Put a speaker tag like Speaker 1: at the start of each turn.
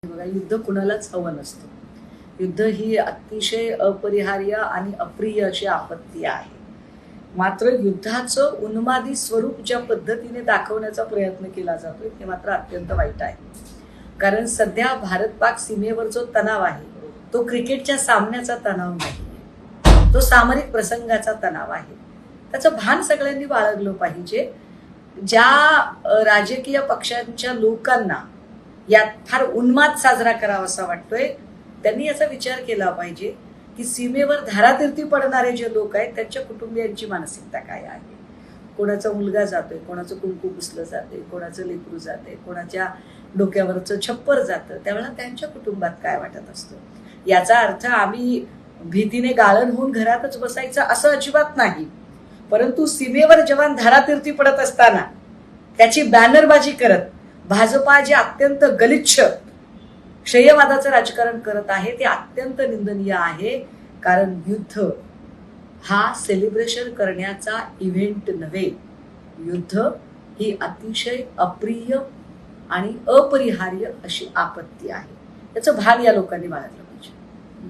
Speaker 1: बघा, युद्ध कुणालाच हवं नसतं. युद्ध ही अतिशय अपरिहार्य आणि अप्रिय अशी आपत्ती आहे. मात्र युद्धाचं उन्मादी स्वरूप ज्या पद्धतीने दाखवण्याचा प्रयत्न केला जातोय ते मात्र अत्यंत वाईट आहे. कारण सध्या भारत पाक सीमेवर जो तणाव आहे तो क्रिकेटच्या सामन्याचा तणाव नाही, तो सामरिक प्रसंगाचा तणाव आहे. त्याचं भान सगळ्यांनी बाळगलं पाहिजे. ज्या राजकीय पक्षांच्या लोकांना यात फार उन्माद साजरा करावा असा वाटतोय, त्यांनी याचा विचार केला पाहिजे की सीमेवर धारातीर्थी पडणारे जे लोक आहेत त्यांच्या कुटुंबियांची मानसिकता काय आहे. कोणाचा मुलगा जातोय, कोणाचं कुंकू पुसलं जाते, कोणाचं लेकरू जाते, कोणाच्या डोक्यावरचं छप्पर जातं, त्यावेळेला त्यांच्या कुटुंबात काय वाटत असतं. याचा अर्थ आम्ही भीतीने गाळण होऊन घरातच बसायचं असं अजिबात नाही. परंतु सीमेवर जवान धारातीर्थी पडत असताना त्याची बॅनरबाजी करत भाजपा जे अत्यंत गलिच्छ क्षयवादाचं राजकारण करत आहे ते अत्यंत निंदनीय आहे. कारण युद्ध हा सेलिब्रेशन करण्याचा इव्हेंट नव्हे. युद्ध ही अतिशय अप्रिय आणि अपरिहार्य अशी आपत्ती आहे. त्याचं भान या लोकांनी बाळगलं.